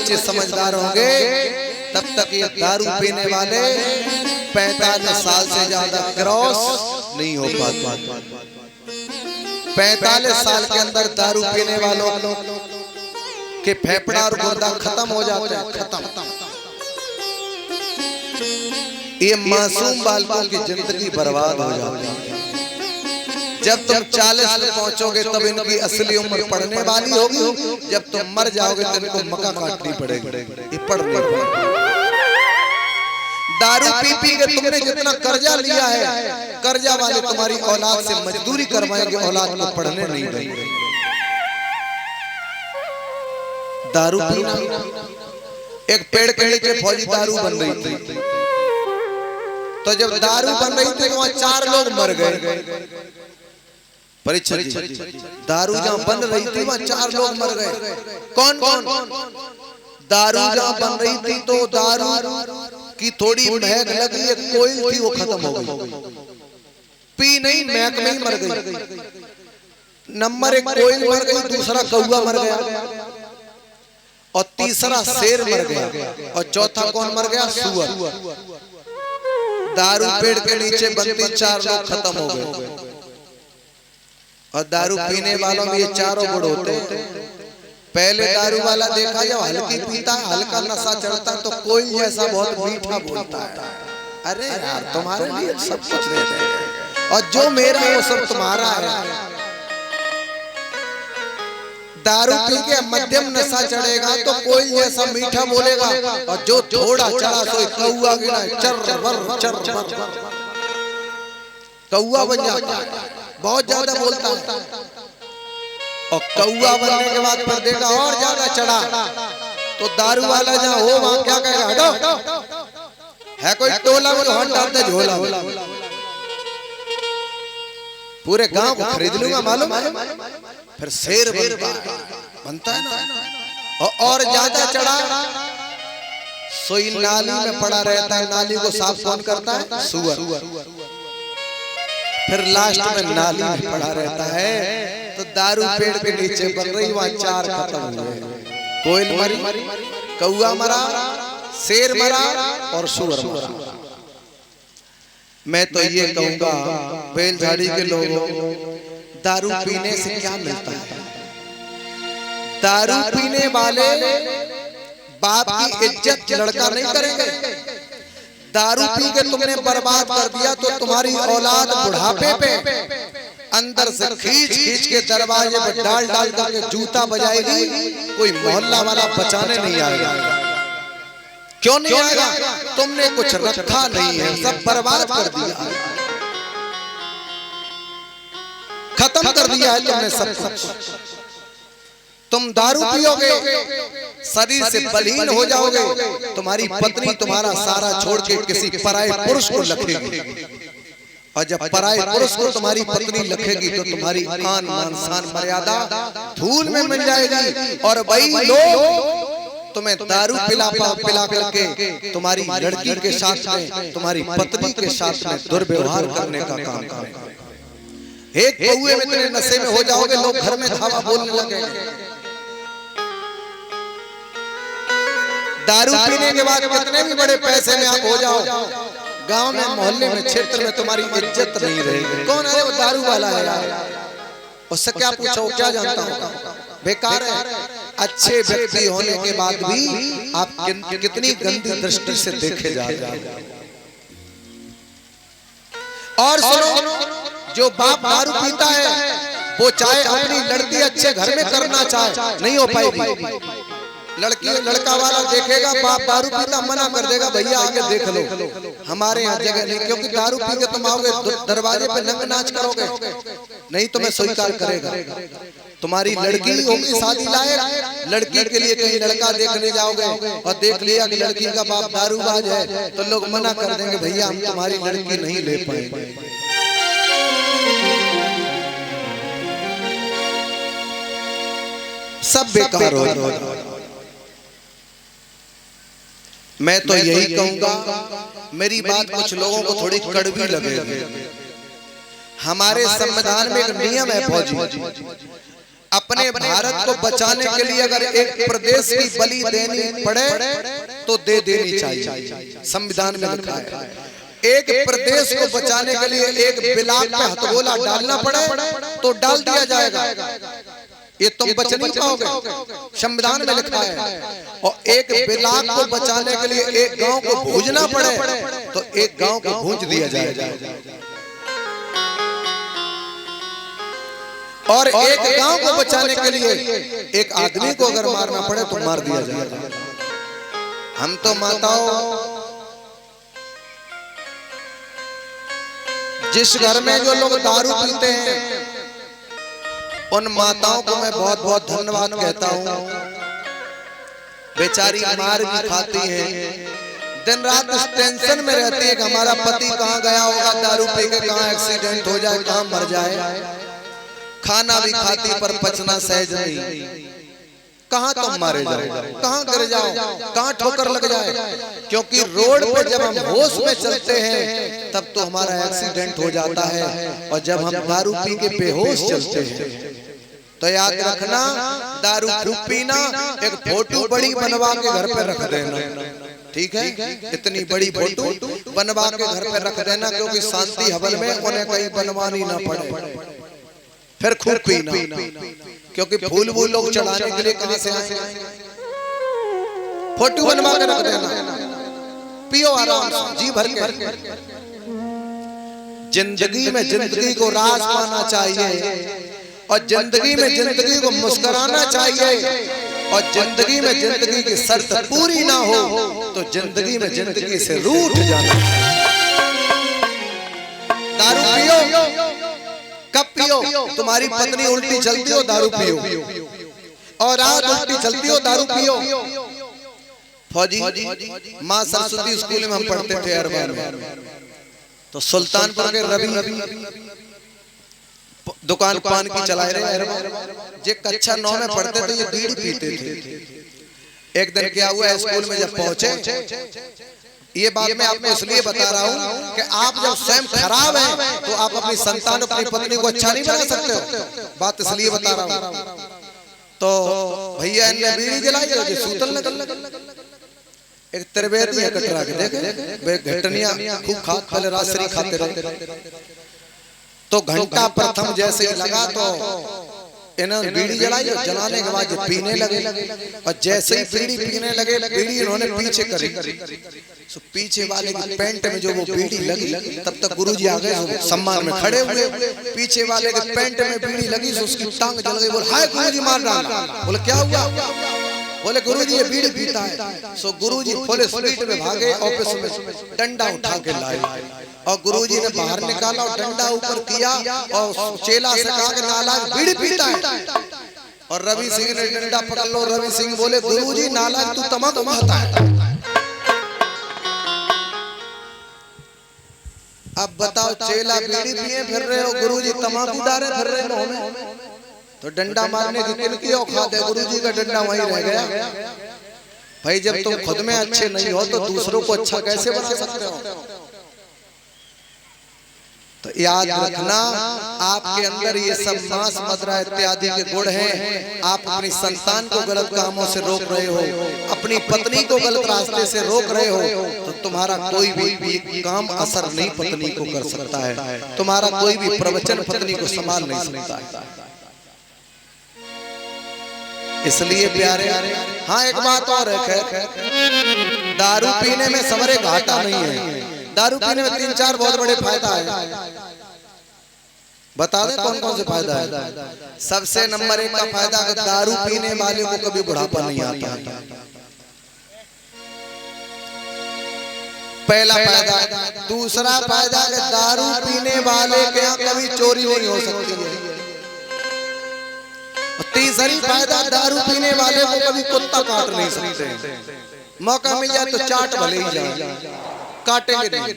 बच्चे समझदार होंगे तब तक ये दारू पीने वाले 45 साल से ज्यादा क्रॉस नहीं हो पाते। 45 साल के अंदर दारू पीने वालों के फेफड़ा और गुर्दा खत्म हो जाते हैं, खत्म। ये मासूम बालकों की जिंदगी बर्बाद हो जाती है। जब तुम 40 में पहुंचोगे तब इनकी असली उम्र पड़ने वाली होगी। जब तुम मर जाओगे तो इनको मक्का काटनी पड़ेगी। ये पढ़ दारू पी पी के तुमने जितना कर्जा लिया है, कर्जा वाले तुम्हारी औलाद से मजदूरी करवाएंगे, औलाद को पढ़ने नहीं देंगे। दारू पीना, एक पेड़ के नीचे फौजी दारू बन रही थी, तो जब दारू बन रही थी तो वहां 4 लोग मर गए। परीक्षा दारू जहां बन रही थी वहां 4 लोग मर गए। कौन कौन? दारू जहां बन रही थी तो दारू की थोड़ी महक लगी, एक कोयल थी वो खत्म हो गई। पी नहीं, महक में ही मर गई। नंबर 1 कोयल मर गई, दूसरा कौवा मर गया, और तीसरा शेर मर गया, और चौथा कौन मर गया? सुअर। दारू पेड़ के नीचे बनती 4 लोग खत्म हो गए। और दारू पीने वालों में ये चारों गुण होते हैं। पहले दारू वाला देखा जब हल्की पीता है, हल्का नशा चढ़ता है तो कोई जैसा बहुत मीठा बोलता है, अरे यार तुम्हारे लिए सब कुछ दे देंगे, और जो मेरा वो सब तुम्हारा है। दारू पी के मध्यम नशा चढ़ेगा तो कोई जैसा मीठा बोलेगा, और जो थोड़ा चढ़ा सो कौआ गिरा चर कौआ बन जाता है, बहुत ज्यादा बोलता है। और कौआ बनने के बाद फिर देखा और ज्यादा चढ़ा तो दारू वाला जहां हो वहां क्या कहेगा? हटो, है कोई टोला में हाथ डालते झोला, पूरे गांव को खरीद लूंगा, मालूम है? फिर शेर बनता है ना। और ज्यादा चढ़ा सोई नाली में पड़ा रहता है, नाली को साफ कौन करता है? सुअर। फिर लास्ट में नाली में पड़ा रहता है, तो दारू पेड़ के नीचे बन रही, वहां 4 खत्म हुए। कोयल मरी, कौआ मरा, शेर मरा, और सुअर मरा। मैं तो ये कहूंगा बेलझाड़ी के लोगों, दारू पीने से क्या मिलता है? दारू पीने वाले बाप की इज्जत लड़का नहीं करेंगे। दारू पी के तुमने बर्बाद कर दिया तो तुम्हारी औलाद बुढ़ापे पे अंदर से खींच खींच के दरवाजे पर डाल डाल करके जूता बजाएगी, कोई मोहल्ला वाला बचाने नहीं आएगा। क्यों नहीं आएगा? तुमने कुछ रखा नहीं है, सब बर्बाद कर दिया, खत्म कर दिया है तुमने सब कुछ। तुम दारू पियोगे, शरीर से बलहीन हो जाओगे, तुम्हारी पत्नी तुम्हारा सारा छोड़ के किसी पराये पुरुष को लखेगी, और जब पराये पुरुष को तुम्हारी पत्नी लखेगी तो तुम्हारी आन मान शान मर्यादा धूल में मिल जाएगी। और वही लोग तुम्हें दारू पिला करके तुम्हारी लड़की के साथ में, तुम्हारी पत्नी के साथ में दुर्व्यवहार करने का काम करेंगे। एक कौए में इतने नशे में हो जाओगे, लोग घर में धावा बोलने लगेंगे। दारू पीने के बाद कितने भी बड़े पैसे में आप हो जाओ, गांव में, मोहल्ले में, क्षेत्र में तुम्हारी इज्जत नहीं रहेगी। कौन है वो? दारू वाला है यार, उससे क्या पूछो, क्या जानता होगा? बेकार है। अच्छे व्यक्ति होने के बाद भी आप कितनी गंदी दृष्टि से देखे जा रहे हैं। और सुनो, जो बाप दारू पीता है वो चाहे अपनी लड़की अच्छे घर में करना चाहे, नहीं हो पाएगी। लड़का वाला देखेगा बाप दारू पीता, मना कर देगा, भैया आगे देख लो, हमारे यहाँ जगह नहीं। क्योंकि दारू पी के तुम आओगे दरवाजे पे नंग नाच करोगे, नहीं तुम्हें स्वीकार करेगा। तुम्हारी लड़की होगी शादी लायक, लड़की के लिए कहीं लड़का देखने जाओगे और देख लिया कि लड़की का बाप दारूबाज है, तो लोग मना कर देंगे, भैया हम तुम्हारी लड़की नहीं ले पाएंगे। सब बेकार हो जाएगा। मैं तो यही कहूंगा, मेरी बात कुछ लोगों को थोड़ी कड़वी लगेगी। हमारे संविधान में एक नियम है फौजी, अपने भारत को बचाने के लिए अगर एक प्रदेश की बलि देनी पड़े तो दे देनी चाहिए, संविधान में लिखा है। एक प्रदेश को बचाने के लिए एक बिलाक पे हथगोला डालना पड़े तो डाल दिया जाएगा, ये तुम बच नहीं पाओगे, संविधान में लिखा है। और एक बिलाक को बचाने के लिए एक गांव को भूजना पड़े तो एक गांव को भूंज दिया जाएगा, और एक गांव को बचाने के लिए एक आदमी को अगर मारना पड़े तो मार दिया जाएगा। हम तो माताओं, जिस घर में जो लोग दारू पीते हैं उन माताओं को मैं बहुत बहुत धन्यवाद कहता हूं। बेचारी मार भी खाती हैं, दिन रात इस टेंशन में रहती है कि हमारा पति कहां गया होगा दारू पी के, कहां एक्सीडेंट हो जाए, कहां मर जाए। खाना भी खाती पर पचना सहज नहीं, कहां तुम मारे जाओ, कहां गिर जाओ, कहां ठोकर लग जाए। क्योंकि रोड पे जब हम होश में चलते हैं तब तो हमारा एक्सीडेंट हो जाता है, और जब हम दारू पी के बेहोश चलते हैं तो याद रखना, दारू खूब पीना, एक फोटो बड़ी बनवा के घर पे रख देना, ठीक है? इतनी बड़ी फोटो बनवा के घर पे रख देना, क्योंकि शांति हवन में उन्हें कहीं बनवानी ना पड़े। फिर खूब पीना, क्योंकि फूल वूल लोग चढ़ाने के लिए कहां से आए, फोटो बनवा के रख देना, पियो आराम से जी भर के। जिंदगी में जिंदगी को राज पाना चाहिए, और जिंदगी में जिंदगी को मुस्कुराना चाहिए, और जिंदगी में जिंदगी की शर्त पूरी ना हो तो जिंदगी में जिंदगी से रूठ जाना। दारू पियो, कब पियो? तुम्हारी पत्नी उल्टी चलती हो दारू पियो, और आज उल्टी चलती हो दारू पियो। फौजी माँ सरस्वती स्कूल में हम पढ़ते थे अरबान में, तो सुल्तानपुर के रवि दुकान पान की चलाए रहे, जे कक्षा 9 में पढ़ते थे, ये बीड़ी पीते थे। एक दिन क्या हुआ, स्कूल में जब पहुंचे, ये बात मैं आपको इसलिए बता रहा हूं कि आप जब स्वयं खराब हैं तो आप अपनी संतान, अपनी पत्नी को अच्छा नहीं बना सकते हो, बात इसलिए बता रहा हूं। तो भैया ने बीड़ी जलाई, सूतल लग, एक त्रिवेदी है कटरा के, देखे घटनिया खूब खा, पहले राजश्री खाते रहे। तो घंटा प्रथम जैसे ही लगा तो इन्होंने बीड़ी जलाई, जलाने के बाद पीने लगे, और जैसे ही बीड़ी पीने लगे, बीड़ी इन्होंने पीछे करी, तो पीछे वाले की पैंट में जो वो बीड़ी लगी, तब तक गुरुजी आ गए, सम्मान में खड़े हुए, पीछे वाले के पैंट में बीड़ी लगी, तो उसकी टांग जल गई। बोले हाय गुरुजी मार डाला। बोले क्या हुआ? बोले गुरुजी ये बीड़ी पीता है। सो गुरुजी फुल स्पीड में भागे, ऑफिस में डंडा उठा के लाए, और गुरुजी ने बाहर निकाला और डंडा ऊपर किया, और चेला से कहा कि नालायक बीड़ी पीता है। और रवि सिंह ने डंडा पकड़ लो, रवि सिंह बोले गुरुजी नालायक तू तमाकू खाता है। अब बताओ, चेला बीड़ी पिए फिर रहे हो, गुरुजी तमाकू डाले फिर रहे मुंह में, तो डंडा मारने की किनकी औकात है? गुरुजी का डंडा वहीं रह गया। भाई जब तुम खुद में अच्छे नहीं हो तो दूसरों को अच्छा कैसे बना सकते हो? तो याद रखना, आपके अंदर ये सब मांस मदिरा इत्यादि के गुण हैं। आप अपनी संतान को गलत कामों से रोक रहे हो, अपनी पत्नी को गलत रास्ते से रोक रहे हो, तो तुम्हारा कोई भी काम असर नहीं पत्नी को कर सकता है, तुम्हारा कोई भी प्रवचन पत्नी को संभाल नहीं सकता है। इसलिए प्यारे, हाँ एक बात और है, दारू पीने में सवरे घाटा नहीं है। दारू पीने में 3-4 बहुत बड़े फायदा है। बता दें कौन कौन से फायदा है? सबसे नंबर 1 का फायदा है, दारू पीने वाले को कभी बुढ़ापा नहीं आता। पहला फायदा। दूसरा फायदा है, दारू पीने वाले के यहाँ कभी चोरी नहीं हो सकती है। तीसरी फायदा, दारू पीने वाले को कभी कुत्ता काट नहीं सकते। मौका मिल जाए तो चाट भले ही जाए, काटेंगे नहीं।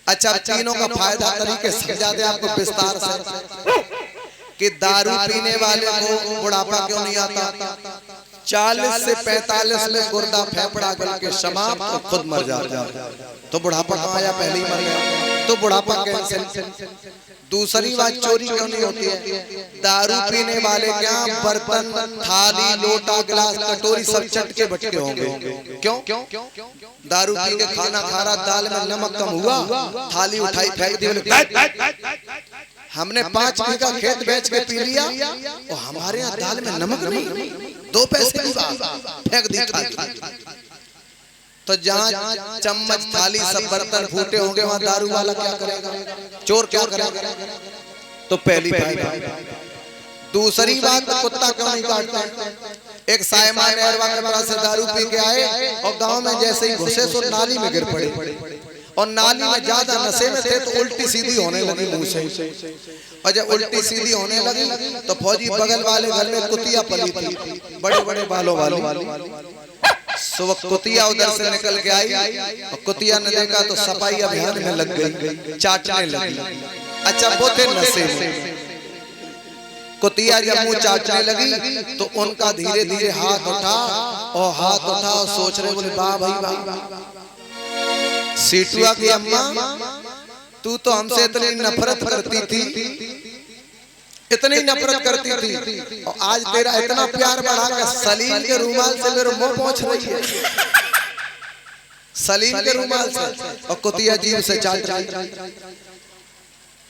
अच्छा, तीनों का फायदा तरीके समझा दे आपको विस्तार से कि दारू पीने वाले को बुढ़ापा क्यों नहीं आता। 40 से 45 में गुर्दा फेफड़ा गल के समाप्त, तो खुद मर जाता, तो बुढ़ापा कहाँ आया? पहले ही मर गया। तो बुढ़ापा कैंसिल। दूसरी बात चोरी क्यों नहीं होती है? दारू पीने वाले क्या बर्तन, थाली, लोटा, गिलास, कटोरी सब चटके बटके होंगे। क्यों? दारू पी के खाना खा रहा, दाल में नमक कम हुआ, थाली उठाई फेंक दी। हमने 5 बीघा खेत बेच के पी लिया और हमारे यहाँ दाल में नमक नहीं, 2 पैसे की बात, फेंक दी थाली। तो जहाँ चम्मच, थाली, सब बर्तन फूटे होंगे वहाँ दारू वाला क्या करेगा? चोर क्या करेगा? तो पहली बात। दूसरी बात, कुत्ता क्यों नहीं काटता? एक सायमा नहरवा के पास से दारू पी के आए और गांव में जैसे ही घुसे तो नाली में गिर पड़े और नाली में ज्यादा नशे में थे तो उल्टी सीधी होने लगी मुंह से। और जब उल्टी सीधी होने लगी तो फौजी बगल वाले घर में कुतिया पली थी, बड़े बड़े बालों वाली। सुबह कुतिया उधर से निकल के आई और कुतिया ने देखा तो सफाई अभियान में लग गई, चाटने लगी। अच्छा वो थे नशे में। कुतिया जब मुंह चाटने लगी तो उनका धीरे धीरे हाथ उठा और सोच रहे, बोले वाह भाई वाह, सीटुआ की अम्मा तू तो हमसे इतनी नफरत करती थी, इतनी नफरत करती थी, और आज तेरा इतना प्यार बढ़ा कि सलीम के रुमाल से मेरे मुंह पहुंच रही है, सलीम के रुमाल से। और कुतिया जीव से चाट रही।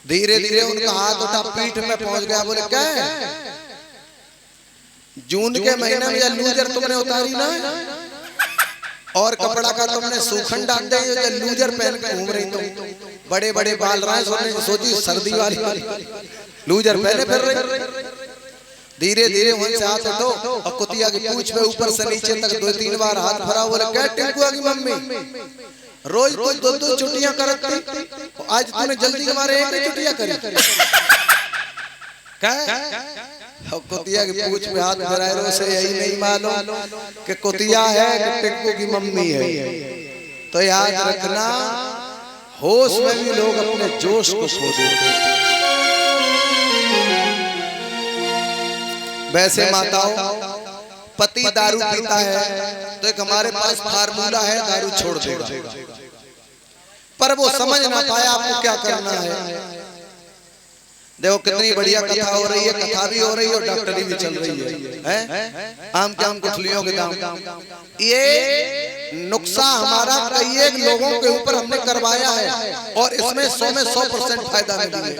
धीरे धीरे उनका हाथ उठा, पीठ में पहुंच गया। बोले क्या है? जून के महीने में लूजर तुमने उतारी ना, और कपड़ा का तुमने सूखन डाल दे, लूजर पहन के घूम रही तुम, बड़े बड़े बाल रहे, सोची सर्दी वाली लूजर पहने फिर रही। धीरे धीरे वहीं से हाथ उठो और कुतिया की पूंछ पे ऊपर से नीचे तक 2-3 बार हाथ भरा। बोले क्या टिंकुआ की मम्मी, रोज तो 2 छुट्टियां करती, आज तूने जल्दी हमारे एक ही छुट्टियां करी क्या? कुतिया की पूंछ पे हाथ भराए, उसे यही नहीं मालूम कि कुतिया है कि टिंकू की मम्मी है। तो याद रखना, होश में भी लोग अपने जोश को खो देते हैं। वैसे माताओं, पति दारू पीता है तो एक हमारे पास फार्मूला है, दारू छोड़ देगा, पर वो समझ ना पाया आपको क्या करना है। देखो कितनी बढ़िया कथा हो रही है, कथा भी हो रही है और डॉक्टरी भी चल रही है। आम के आम गुठलियों के दाम। ये नुक्सा हमारा कई एक लोगों के ऊपर हमने करवाया है और इसमें 100 में 100% फायदा मिला है।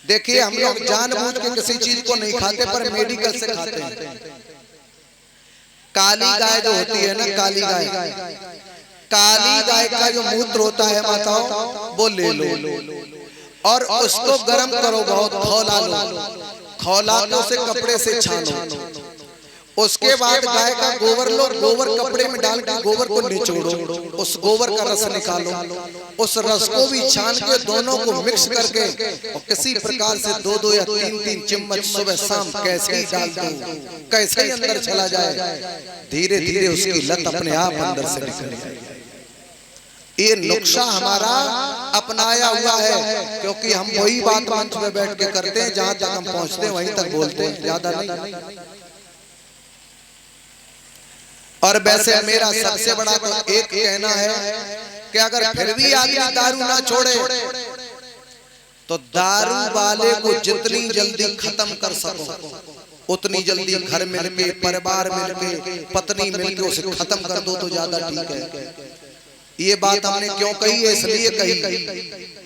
देखिए हम लोग जानबूझ के किसी चीज को नहीं खाते, पर मेडिकल से खाते हैं। काली गाय जो होती है ना, काली गाय का जो मूत्र होता है माताओं, वो ले लो और उसको गर्म करो, बहुत खौला लो, उसे कपड़े से छानो। उसके बाद गाय का गोबर लो, गोबर कपड़े में डाल के गोबर को निचोड़ो, उस गोबर का रस निकालो, उस रस को भी छान के दोनों को मिक्स करके और किसी प्रकार से 2-2 या 3-3 चम्मच सुबह शाम कैसे ही डाल दो, कैसे ही अंदर चला जाए, धीरे धीरे उसकी लत अपने आप अंदर से निकल जाएगी। ये नुक्शा हमारा अपनाया हुआ है, क्योंकि हम वही बात मंच में बैठ के करते हैं, जहां तक हम पहुंचते हैं वहीं तक बोलते हैं, ज्यादा नहीं। और वैसे मेरा सबसे बड़ा तो एक कहना है कि अगर फिर भी आदमी दारू ना छोड़े तो दारू वाले को जितनी जल्दी खत्म कर सको उतनी जल्दी घर मिलके, परिवार मिलके, पत्नी मिलके उसे खत्म कर दो तो ज्यादा ठीक है। ये बात हमने क्यों कही है? इसलिए कही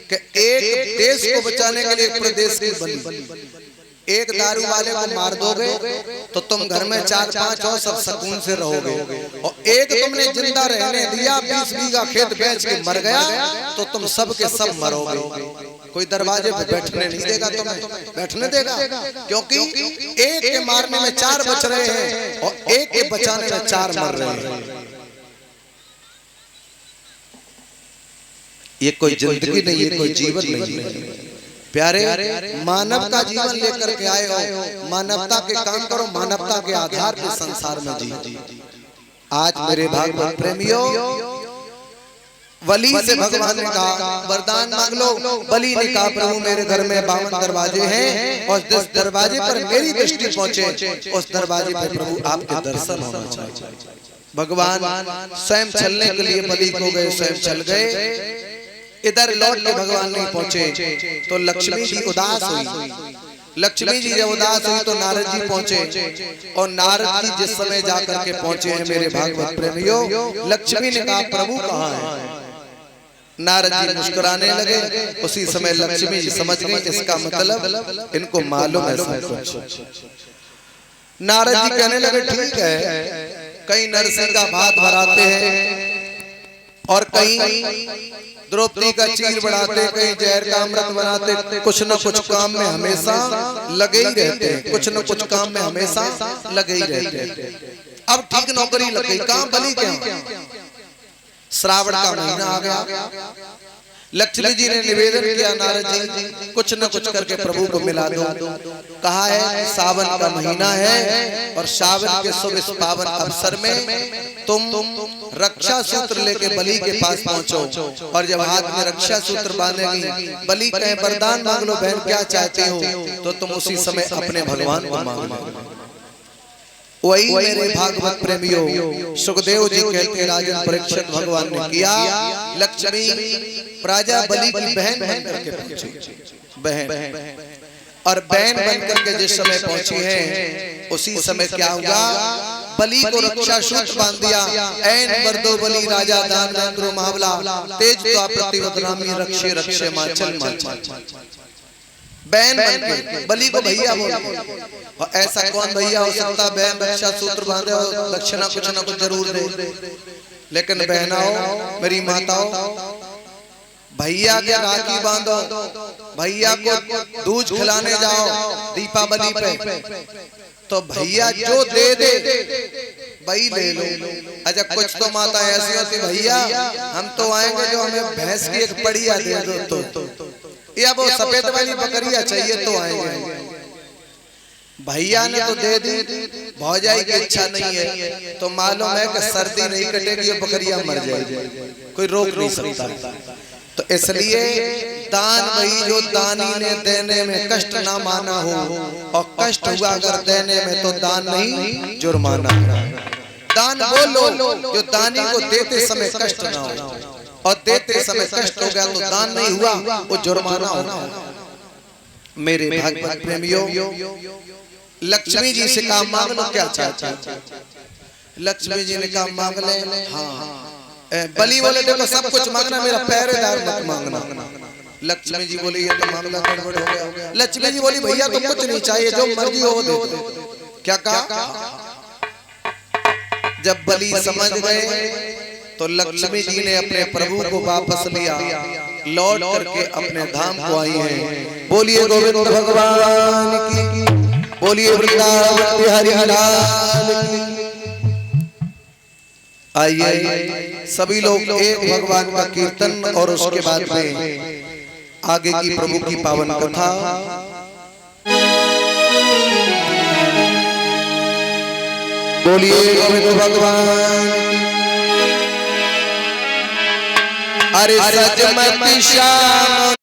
कि एक देश को बचाने के लिए पूरे देश की बनी। एक दारू वाले को मार दोगे तो तुम घर में 4-5 और सब सुकून से रहोगे, और एक तुमने जिंदा रहने दिया, 20 बीघा खेत बेच के मर गया तो तुम सब के सब मरोगे। कोई दरवाजे पे बैठने नहीं देगा, तुम्हें बैठने देगा, क्योंकि एक के मारने में 4 बच रहे हैं और एक के बचाने में 4 मर रहे हैं। ये कोई जिंदगी नहीं, ये कोई जीवन नहीं है। प्यारे, मानव का जीवन लेकर के आए हो, मानवता के काम करो, मानवता के आधार पे संसार में जी। आज मेरे भागवत प्रेमियों, बलि से भगवान ने कहा वरदान मांग लो। बलि ने कहा प्रभु मेरे घर में 52 दरवाजे हैं और जिस दरवाजे पर मेरी दृष्टि पहुंचे उस दरवाजे पर प्रभु आपके दर्शन होना चाहिए। भगवान स्वयं चलने के लिए बलि को गए, स्वयं चल गए इधर लौट के भगवान नहीं पहुंचे तो लक्ष्मी जी उदास हुई। लक्ष्मी जी जब उदास हुई तो नारद जी पहुंचे और नारद जी जिस समय जाकर के पहुंचे हैं मेरे भागवत प्रेमियों, लक्ष्मी ने कहा प्रभु कहाँ है? नारद जी मुस्कुराने लगे। उसी समय लक्ष्मी जी समझ गई इसका मतलब इनको मालूम है सब कुछ। नारद जी कहने लगे ठीक है, कहीं नरसिंह का भात भराते हैं और कहीं द्रौपदी का चीर बढ़ाते, कहीं जहर का अमृत बनाते, कुछ न कुछ काम में हमेशा लगे ही रहते हैं, कुछ न कुछ काम में हमेशा लगे ही रहते हैं। अब ठीक नौकरी लग गई, काम बली क्या? श्रावण का महीना आ गया। लक्ष्मी जी ने निवेदन किया नारद जी कुछ न कुछ करके प्रभु को मिला दो। कहा है सावन का महीना है और सावन के शुभ इस पावन अवसर में तुम रक्षा सूत्र लेके बलि के पास पहुंचो और जब हाथ में रक्षा सूत्र बांधेगी, बलि कहे वरदान मांग लो बहन क्या चाहते हो, तो तुम उसी समय अपने भगवान को मांग लो। वही मेरे भागवत प्रेमियों सुखदेव जी कहते राजन परीक्षित भगवान ने किया। लक्ष्मी राजा बलि की बहन बन करके पहुंची, बहन और बहन बन करके जिस समय पहुंची है उसी समय क्या हुआ? बलि को रक्षा सूत्र बांध दिया। ऐन बरदो बलि राजा दानवेंद्रो महाबला तेज तो प्रतिवदनामी रक्षे रक्षे माचल माचल। बहन बनके बलि को भैया बोल, और ऐसा कौन भैया हो सकता बहन रक्षा सूत्र बांधे और दक्षिणा कुछ ना कुछ जरूर दे। लेकिन बहनाओं मेरी माताओं, भैया के राखी बांधो, भैया को दूध खिलाने जाओ दीपावली पे, तो भैया जो दे दे वही ले लो। अच्छा कुछ तो माता ऐसी होती भैया हम तो आएंगे जो हमें भैंस की एक पड़िया दे दो, तो या वो सफेद वाली बकरिया चाहिए तो आएंगे। भैया ने तो दे दी, भौजाई की इच्छा नहीं है तो मालूम है कि सर्दी नहीं कटेगी और बकरिया मर जाएगी, कोई रोक नहीं सकता। तो इसलिए दान वही जो दानी ने देने में कष्ट ना माना हो, और कष्ट हुआ अगर देने में तो दान नहीं जुर्माना। दान वो लो जो दानी को देते समय कष्ट ना हो, और देते समय कष्ट हो गया तो दान नहीं हुआ वो जुर्माना होगा। मेरे भागवत प्रेमियों लक्ष्मी जी से काम मांग लो क्या चाहते? लक्ष्मी जी ने कहा मांग ले। हाँ बलि बोले देखो सब कुछ मांगना, मेरा पहरेदार मत मांगना। लक्ष्मी जी बोली ये तो मामला गड़बड़ हो गया। लक्ष्मी जी बोली भैया तो कुछ नहीं चाहिए, जो मर्जी हो दे दो। क्या कहा? जब बलि समझ गए तो लक्ष्मी जी ने अपने प्रभु को वापस लिया, लौट करके अपने धाम को आई हैं। बोलिए गोविंद भगवान की, बोलिए वृंदावन बिहारी लाल की। आइए सभी लोग एक भगवान का कीर्तन और उसके बाद में आगे की प्रभु की पावन कथा। बोलिए गोविंद भगवान। अरे सजमती श्याम